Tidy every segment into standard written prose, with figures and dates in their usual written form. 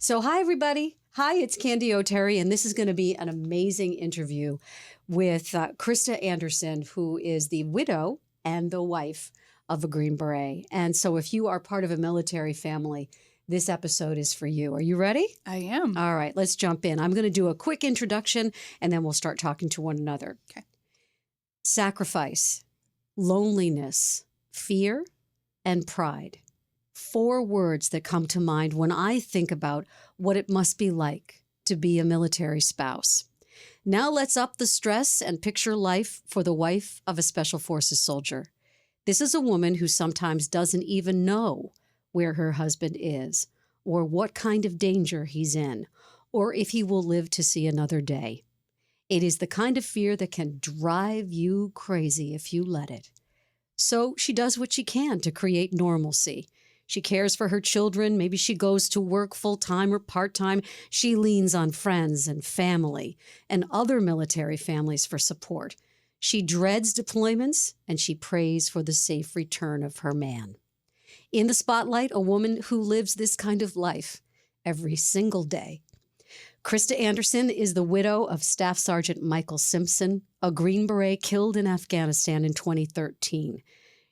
So hi, everybody. Hi, it's Candy O'Terry, and this is going to be an amazing interview with Krista Anderson, who is the widow and the wife of a Green Beret. And so if you are part of a military family, this episode is for you. Are you ready? I am. All right, let's jump in. I'm going to do a quick introduction, and then we'll start talking to one another. Okay. Sacrifice, loneliness, fear, and pride. 4 words that come to mind when I think about what it must be like to be a military spouse. Now let's up the stress and picture life for the wife of a Special Forces soldier. This is a woman who sometimes doesn't even know where her husband is, or what kind of danger he's in, or if he will live to see another day. It is the kind of fear that can drive you crazy if you let it. So she does what she can to create normalcy. She cares for her children. Maybe she goes to work full-time or part-time. She leans on friends and family and other military families for support. She dreads deployments, and she prays for the safe return of her man. In the spotlight, a woman who lives this kind of life every single day. Krista Anderson is the widow of Staff Sergeant Michael Simpson, a Green Beret killed in Afghanistan in 2013.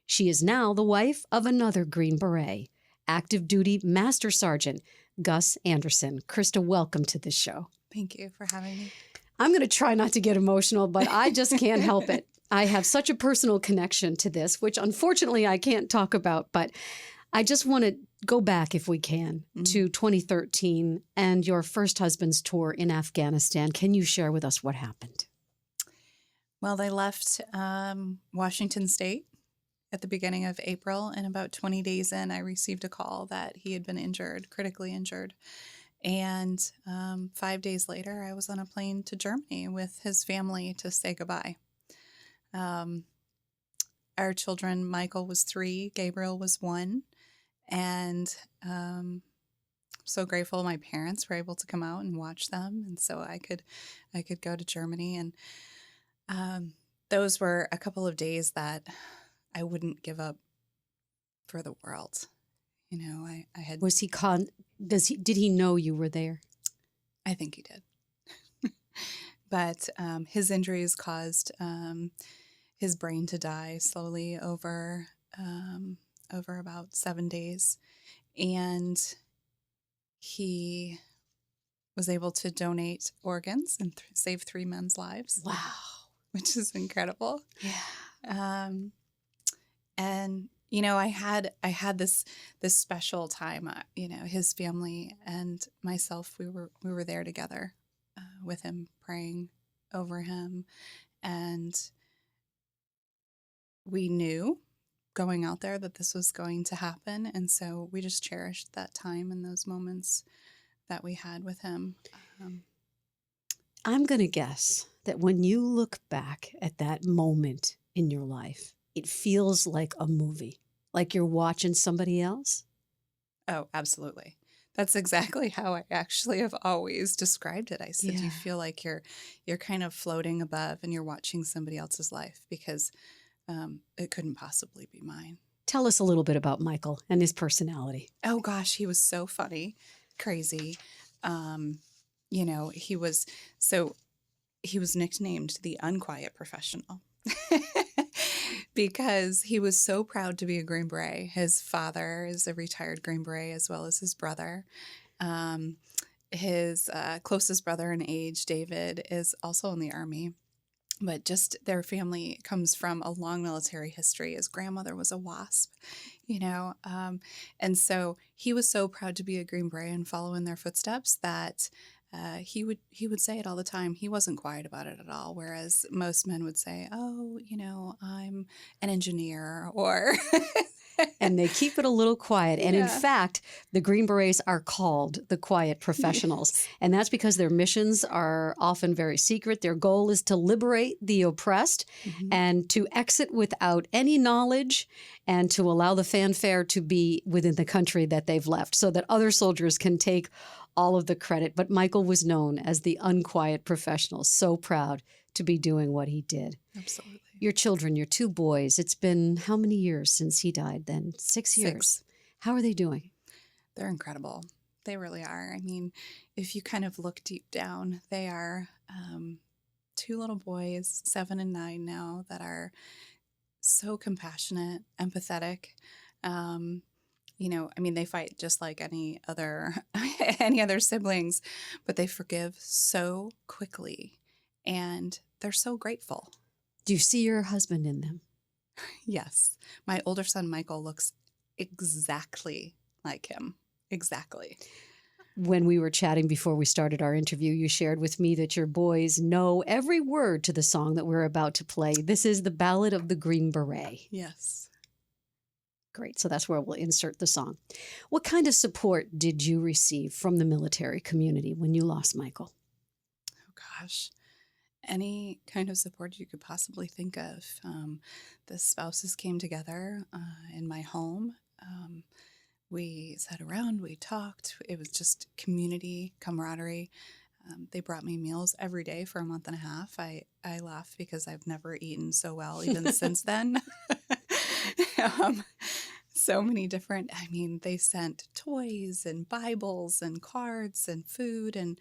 She is now the wife of another Green Beret, active duty Master Sergeant Gus Anderson. Krista, welcome to this show. Thank you for having me. I'm going to try not to get emotional, but I just can't help it. I have such a personal connection to this, which unfortunately I can't talk about, but I just want to go back, if we can, to 2013 and your first husband's tour in Afghanistan. Can you share with us what happened? Well, they left Washington State at the beginning of April, and about 20 days in, I received a call that he had been injured, critically injured. And 5 days later, I was on a plane to Germany with his family to say goodbye. Our children, Michael was 3, Gabriel was 1, and so grateful my parents were able to come out and watch them, and so I could go to Germany. And those were a couple of days that I wouldn't give up for the world. You know, I had... Was he did he know you were there? I think he did. But his injuries caused his brain to die slowly over about 7 days. And he was able to donate organs and save 3 men's lives. Wow. Which is incredible. Yeah. And you know, I had this special time. You know, his family and myself, we were there together with him, praying over him, and we knew going out there that this was going to happen, and so we just cherished that time and those moments that we had with him. I'm going to guess that when you look back at that moment in your life, it feels like a movie, like you're watching somebody else. Oh, absolutely. That's exactly how I actually have always described it. I said, You feel like you're kind of floating above and you're watching somebody else's life because it couldn't possibly be mine. Tell us a little bit about Michael and his personality. Oh, gosh, he was so funny, crazy. You know, he was nicknamed the Unquiet Professional. Because he was so proud to be a Green Beret. His father is a retired Green Beret as well as his brother. His closest brother in age, David, is also in the Army. But just their family comes from a long military history. His grandmother was a WASP, you know. And so he was so proud to be a Green Beret and follow in their footsteps that he would say it all the time. He wasn't quiet about it at all, whereas most men would say, oh, you know, I'm an engineer or... And they keep it a little quiet. And in fact, the Green Berets are called the Quiet Professionals. Yes. And that's because their missions are often very secret. Their goal is to liberate the oppressed and to exit without any knowledge and to allow the fanfare to be within the country that they've left so that other soldiers can take all of the credit. But Michael was known as the Unquiet Professional, so proud to be doing what he did. Absolutely. Your children, your 2 boys, it's been how many years since he died then? 6 years. 6. How are they doing? They're incredible. They really are. I mean, if you kind of look deep down, they are two little boys, 7 and 9 now, that are so compassionate, empathetic. I mean, they fight just like any other any other siblings, but they forgive so quickly, and they're so grateful. Do you see your husband in them? Yes, my older son Michael looks exactly like him. Exactly. When we were chatting before we started our interview, you shared with me that your boys know every word to the song that we're about to play. This is the Ballad of the Green Beret. Yes. Great. So that's where we'll insert the song. What kind of support did you receive from the military community when you lost Michael? Oh, gosh. Any kind of support you could possibly think of. The spouses came together in my home. We sat around, we talked. It was just community, camaraderie. They brought me meals every day for a month and a half. I laugh because I've never eaten so well even since then. So many different, they sent toys and Bibles and cards and food. And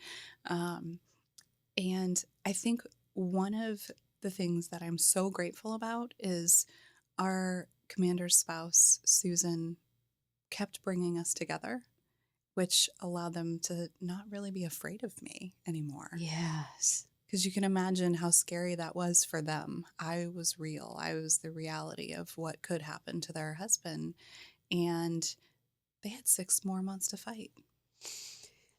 I think one of the things that I'm so grateful about is our commander's spouse, Susan, kept bringing us together, which allowed them to not really be afraid of me anymore. Yes. Because you can imagine how scary that was for them. I was real. I was the reality of what could happen to their husband. And they had 6 more months to fight.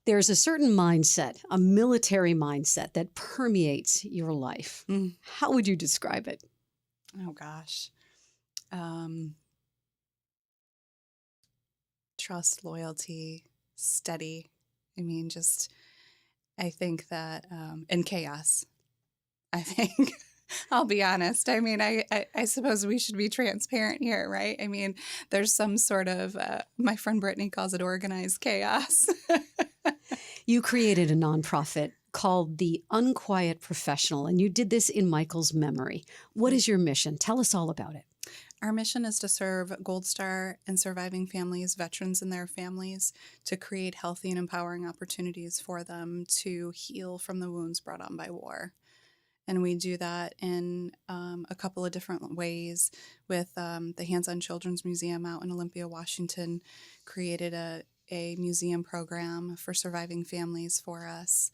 There's a certain mindset, a military mindset, that permeates your life. How would you describe it? Oh, gosh. Trust, loyalty, steady. I think that, and chaos, I think. I'll be honest. I suppose we should be transparent here, right? There's some sort of, my friend Brittany calls it organized chaos. You created a nonprofit called the Unquiet Professional, and you did this in Michael's memory. What is your mission? Tell us all about it. Our mission is to serve Gold Star and surviving families, veterans and their families, to create healthy and empowering opportunities for them to heal from the wounds brought on by war. And we do that in a couple of different ways. With the Hands-On Children's Museum out in Olympia, Washington, created a museum program for surviving families for us.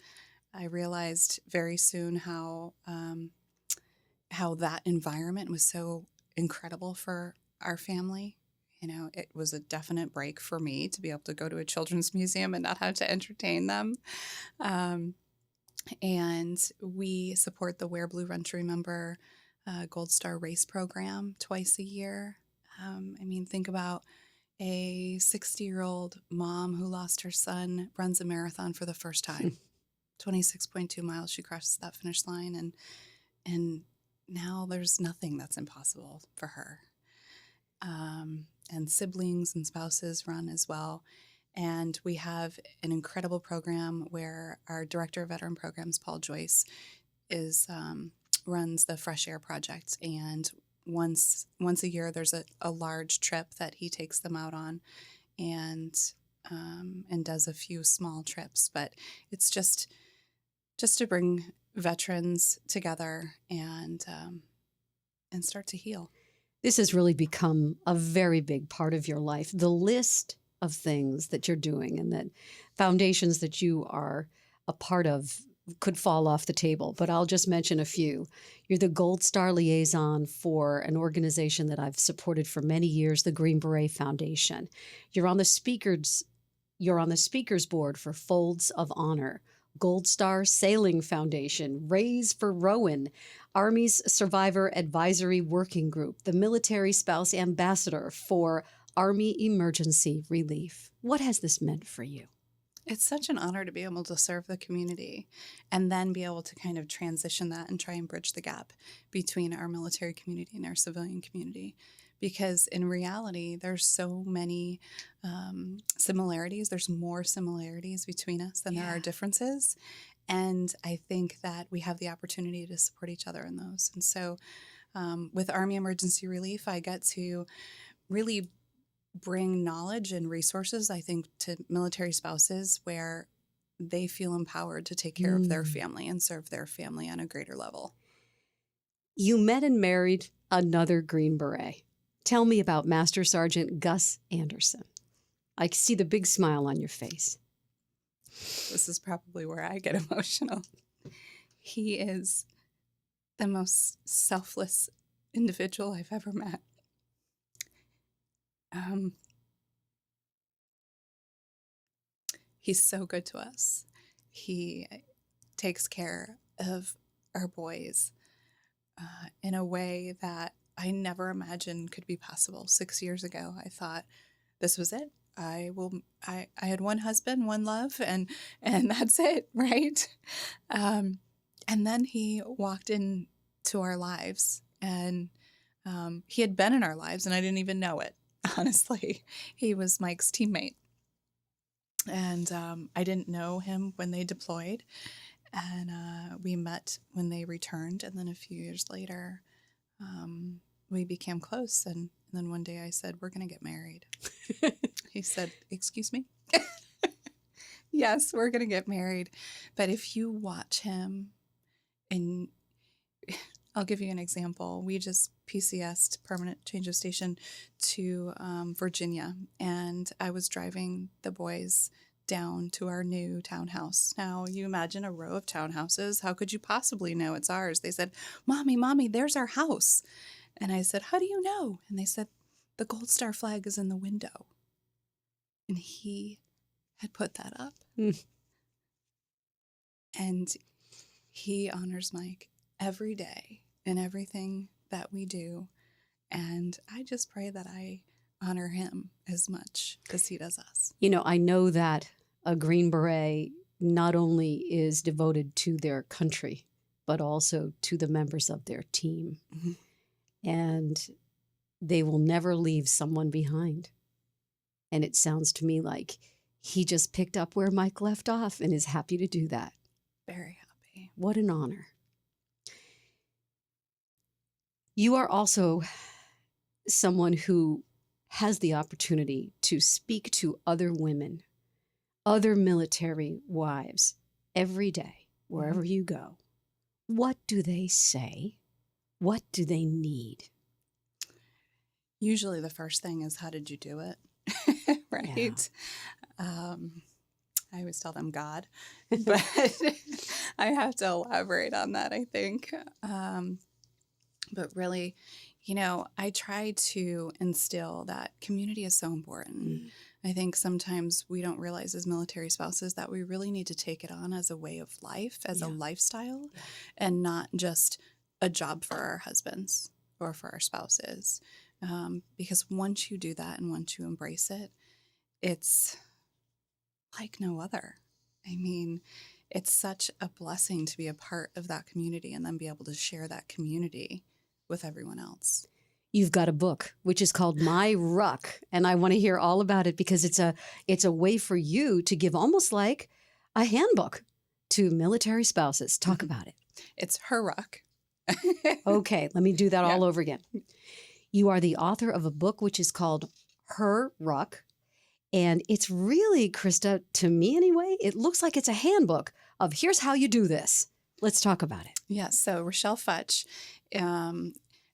I realized very soon how that environment was so incredible for our family. It was a definite break for me to be able to go to a children's museum and not have to entertain them. And we support the Wear Blue Run to Remember Gold Star race program twice a year. Think about a 60-year-old mom who lost her son, runs a marathon for the first time. 26.2 miles, she crosses that finish line, and now there's nothing that's impossible for her. And siblings and spouses run as well. And we have an incredible program where our director of veteran programs, Paul Joyce, runs the Fresh Air Project. And once a year, there's a large trip that he takes them out on, and does a few small trips. But it's just to bring veterans together and start to heal. This has really become a very big part of your life. The list of things that you're doing and that foundations that you are a part of could fall off the table, but I'll just mention a few. You're the Gold Star Liaison for an organization that I've supported for many years, the Green Beret Foundation. You're on the speakers board for Folds of Honor, Gold Star Sailing Foundation, Raise for Rowan, Army's Survivor Advisory Working Group, the Military Spouse Ambassador for Army Emergency Relief. What has this meant for you? It's such an honor to be able to serve the community and then be able to kind of transition that and try and bridge the gap between our military community and our civilian community. Because in reality, there's so many similarities. There's more similarities between us than there are differences. And I think that we have the opportunity to support each other in those. And so with Army Emergency Relief, I get to really bring knowledge and resources, I think, to military spouses where they feel empowered to take care of their family and serve their family on a greater level. You met and married another Green Beret. Tell me about Master Sergeant Gus Anderson. I see the big smile on your face. This is probably where I get emotional. He is the most selfless individual I've ever met. He's so good to us. He takes care of our boys in a way that I never imagined could be possible. 6 years ago, I thought this was it. I had one husband, one love, and that's it, right? And then he walked into our lives, and he had been in our lives, and I didn't even know it, honestly. He was Mike's teammate. And I didn't know him when they deployed, and we met when they returned. And then a few years later, we became close. And then one day I said, "We're going to get married." He said, "Excuse me?" Yes, we're going to get married. But if you watch him, and I'll give you an example. We just PCS'd, permanent change of station, to Virginia, and I was driving the boys down to our new townhouse. Now, you imagine a row of townhouses. How could you possibly know it's ours? They said, Mommy, there's our house." And I said, "How do you know?" And they said, "The Gold Star flag is in the window." And he had put that up. And he honors Mike every day in everything that we do. And I just pray that I honor him as much as he does us. You know, I know that a Green Beret not only is devoted to their country, but also to the members of their team. Mm-hmm. And they will never leave someone behind. And it sounds to me like he just picked up where Mike left off and is happy to do that. Very happy. What an honor. You are also someone who has the opportunity to speak to other women, other military wives, every day, wherever you go. What do they say? What do they need? Usually the first thing is, how did you do it? Right? Yeah. I always tell them God, but I have to elaborate on that, I think. But really, you know, I try to instill that community is so important. I think sometimes we don't realize as military spouses that we really need to take it on as a way of life, as a lifestyle, and not just a job for our husbands or for our spouses. Because once you do that and once you embrace it, it's like no other. I mean, it's such a blessing to be a part of that community and then be able to share that community with everyone else. You've got a book, which is called My Ruck, and I want to hear all about it because it's a way for you to give almost like a handbook to military spouses. Talk about it. It's Her Ruck. Okay, let me do that all over again. You are the author of a book which is called Her Ruck, and it's really, Krista, to me anyway, it looks like it's a handbook of here's how you do this. Let's talk about it. Yes, so Rochelle Futch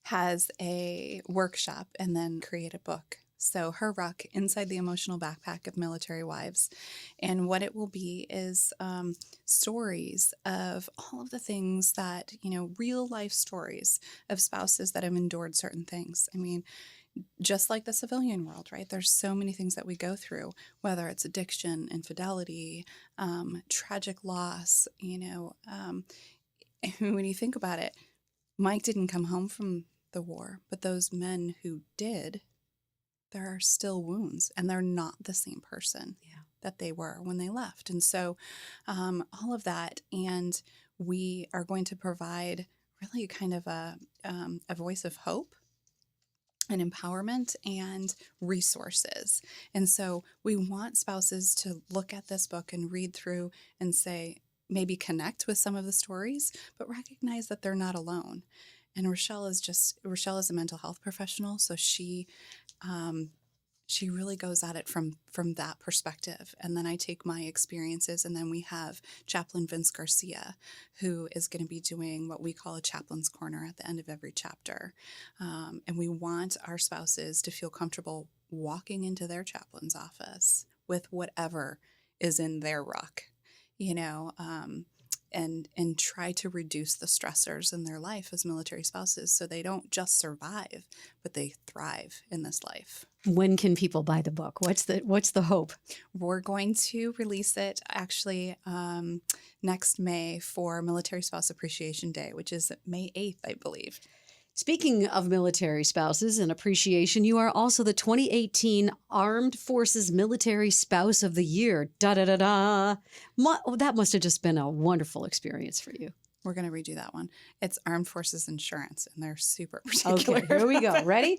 has a workshop and then create a book. So Her Ruck, Inside the Emotional Backpack of Military Wives. And what it will be is stories of all of the things that, you know, real life stories of spouses that have endured certain things. I mean, just like the civilian world, right? There's so many things that we go through, whether it's addiction, infidelity, tragic loss, you know. When you think about it, Mike didn't come home from the war, but those men who did, there are still wounds and they're not the same person that they were when they left. And so all of that, and we are going to provide really kind of a voice of hope and empowerment and resources. And so we want spouses to look at this book and read through and say, maybe connect with some of the stories, but recognize that they're not alone. And Rochelle is a mental health professional, so she she really goes at it from that perspective. And then I take my experiences, and then we have Chaplain Vince Garcia, who is going to be doing what we call a chaplain's corner at the end of every chapter. And we want our spouses to feel comfortable walking into their chaplain's office with whatever is in their ruck, and try to reduce the stressors in their life as military spouses, so they don't just survive, but they thrive in this life. When can people buy the book? What's the hope? We're going to release it actually next May for Military Spouse Appreciation Day, which is May 8th, I believe. Speaking of military spouses and appreciation, you are also the 2018 Armed Forces Military Spouse of the Year. Da-da-da-da. That must have just been a wonderful experience for you. We're going to redo that one. It's Armed Forces Insurance, and they're super particular. Okay, here we go. Ready?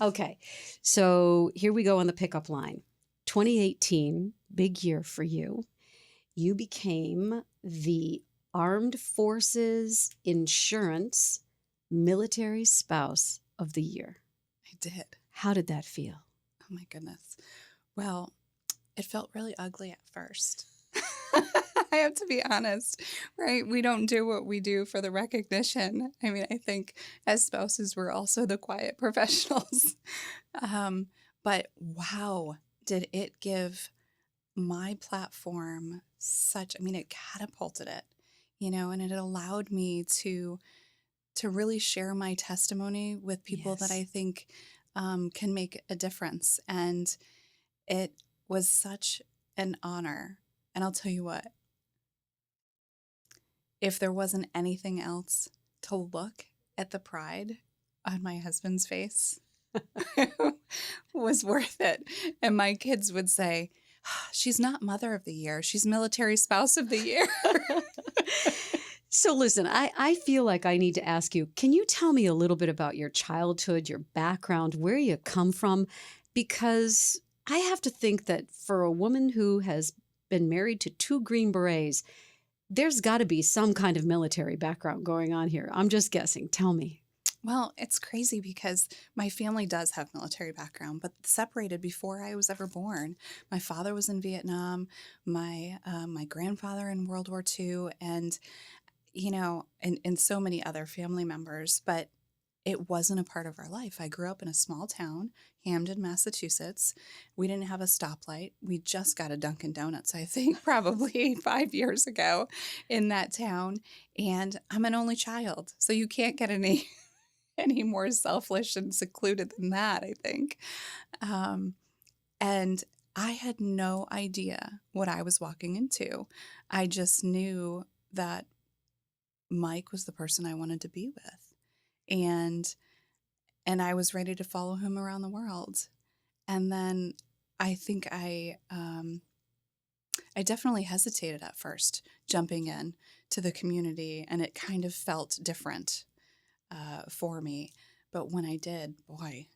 Okay. So here we go on the pickup line. 2018, big year for you. You became the Armed Forces Insurance Military Spouse of the Year. I did. How did that feel? Oh my goodness. Well, it felt really ugly at first. I have to be honest, right? We don't do what we do for the recognition. I mean, I think as spouses, we're also the quiet professionals. But wow, did it give my platform it catapulted it, and it allowed me to really share my testimony with people that I think can make a difference. And it was such an honor. And I'll tell you what, if there wasn't anything else to look at the pride on my husband's face, was worth it. And my kids would say, she's not Mother of the Year, she's Military Spouse of the Year. So listen, I feel like I need to ask you, can you tell me a little bit about your childhood, your background, where you come from? Because I have to think that for a woman who has been married to 2 Green Berets, there's got to be some kind of military background going on here. I'm just guessing. Tell me. Well, it's crazy because my family does have military background, but separated before I was ever born. My father was in Vietnam, my grandfather in World War II, and and so many other family members, but it wasn't a part of our life. I grew up in a small town, Hamden, Massachusetts. We didn't have a stoplight. We just got a Dunkin' Donuts, I think, probably 5 years ago in that town. And I'm an only child, so you can't get any more selfish and secluded than that, I think. And I had no idea what I was walking into. I just knew that Mike was the person I wanted to be with. And I was ready to follow him around the world. And then I think I definitely hesitated at first jumping in to the community, and it kind of felt different for me. But when I did, boy.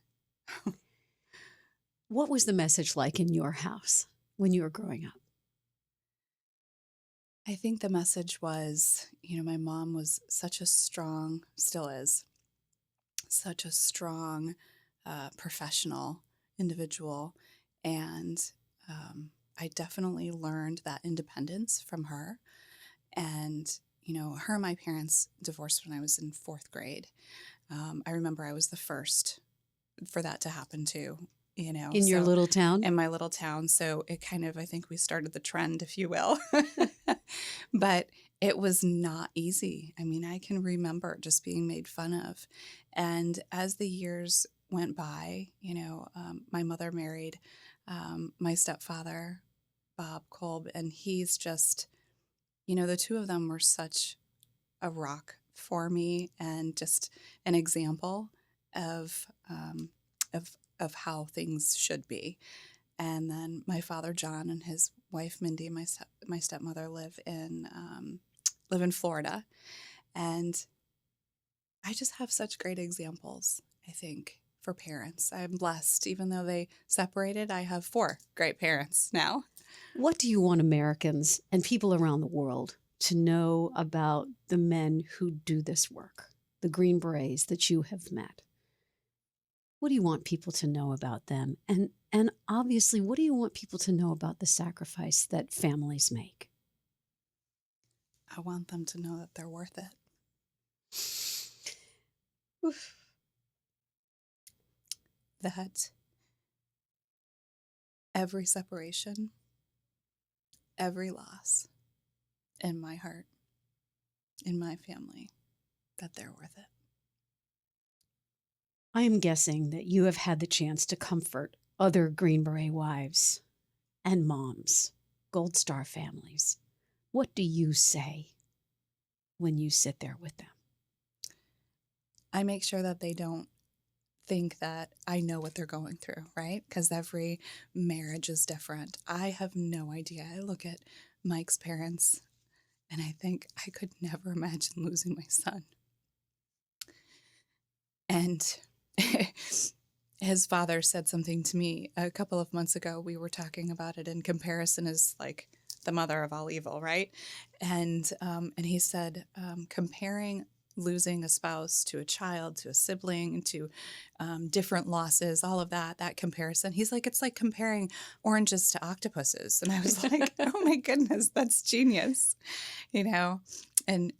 What was the message like in your house when you were growing up? I think the message was, my mom was still is, such a strong professional individual. And I definitely learned that independence from her. And, her and my parents divorced when I was in 4th grade. I remember I was the first for that to happen too. In your little town? In my little town. So it kind of, I think we started the trend, if you will. But it was not easy. I mean, I can remember just being made fun of. And as the years went by, my mother married my stepfather, Bob Kolb, and he's just, the two of them were such a rock for me and just an example of how things should be. And then my father, John, and his wife, Mindy, my stepmother, live in Florida. And I just have such great examples, I think, for parents. I'm blessed. Even though they separated, I have 4 great parents now. What do you want Americans and people around the world to know about the men who do this work, the Green Berets that you have met? What do you want people to know about them? And And obviously, what do you want people to know about the sacrifice that families make? I want them to know that they're worth it. Oof. That every separation, every loss in my heart, in my family, that they're worth it. I am guessing that you have had the chance to comfort other Green Beret wives and moms, Gold Star families. What do you say when you sit there with them? I make sure that they don't think that I know what they're going through, right? Because every marriage is different. I have no idea. I look at Mike's parents and I think I could never imagine losing my son. And his father said something to me a couple of months ago. We were talking about it, and comparison is like the mother of all evil, right? And he said, comparing losing a spouse to a child, to a sibling, to different losses, all of that comparison. He's like, it's like comparing oranges to octopuses. And I was like, oh my goodness, that's genius, you know? And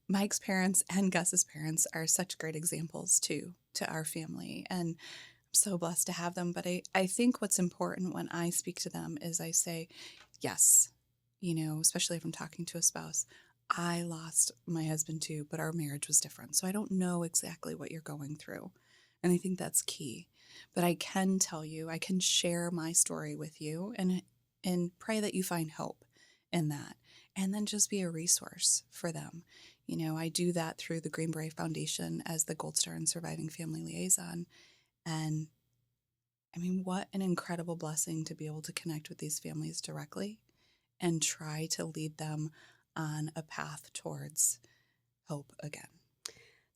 Mike's parents and Gus's parents are such great examples too to our family. And I'm so blessed to have them. But I think what's important when I speak to them is I say, yes, you know, especially if I'm talking to a spouse, I lost my husband too, but our marriage was different. So I don't know exactly what you're going through. And I think that's key. But I can tell you, I can share my story with you and pray that you find hope in that. And then just be a resource for them. You know, I do that through the Green Beret Foundation as the Gold Star and Surviving Family Liaison. And I mean, what an incredible blessing to be able to connect with these families directly and try to lead them on a path towards hope again.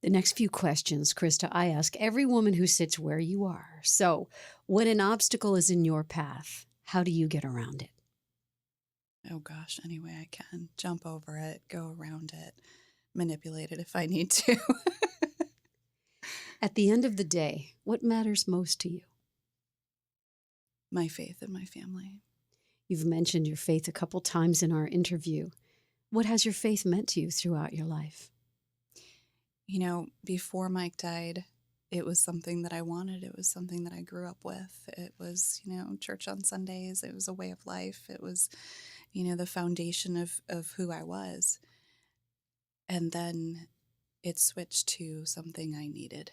The next few questions, Krista, I ask every woman who sits where you are. So, when an obstacle is in your path, how do you get around it? Oh gosh, any way I can. Jump over it, go around it, manipulate it if I need to. At the end of the day, what matters most to you? My faith in my family. You've mentioned your faith a couple times in our interview. What has your faith meant to you throughout your life? You know, before Mike died, it was something that I wanted. It was something that I grew up with. It was, you know, church on Sundays. It was a way of life. It was, you know, the foundation of who I was. And then it switched to something I needed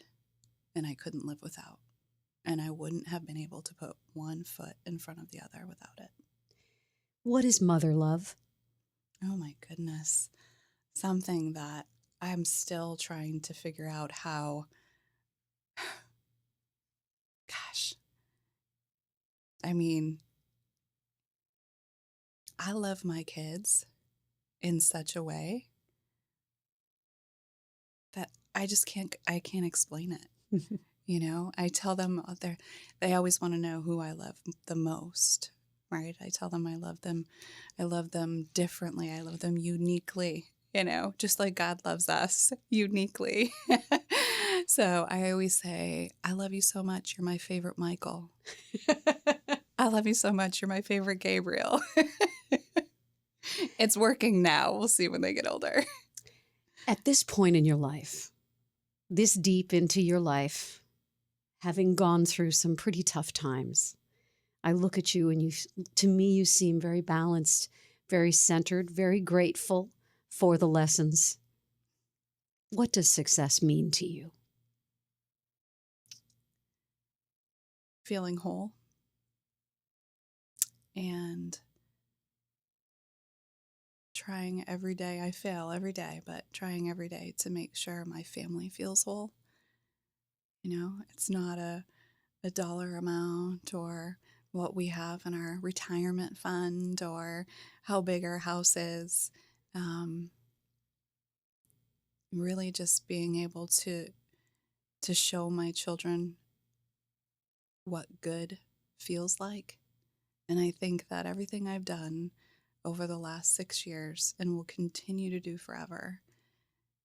and I couldn't live without. And I wouldn't have been able to put one foot in front of the other without it. What is mother love? Oh my goodness. Something that I'm still trying to figure out how, gosh, I mean, I love my kids in such a way that I can't explain it. You know, I tell them they always want to know who I love the most, right? I tell them I love them differently. I love them uniquely, you know, just like God loves us uniquely. So I always say, I love you so much. You're my favorite Michael. I love you so much. You're my favorite Gabriel. It's working now. We'll see when they get older. At this point in your life, this deep into your life, having gone through some pretty tough times, I look at you and to me, you seem very balanced, very centered, very grateful for the lessons. What does success mean to you? Feeling whole and trying every day. I fail every day, but trying every day to make sure my family feels whole. You know, it's not a dollar amount or what we have in our retirement fund or how big our house is. Really just being able to show my children what good feels like. And I think that everything I've done over the last 6 years and will continue to do forever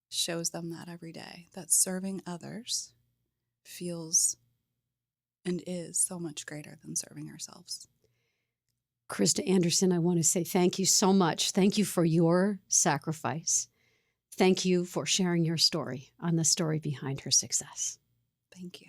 shows them that every day, that serving others feels and is so much greater than serving ourselves. Krista Anderson, I want to say thank you so much. Thank you for your sacrifice. Thank you for sharing your story on the story behind her success. Thank you.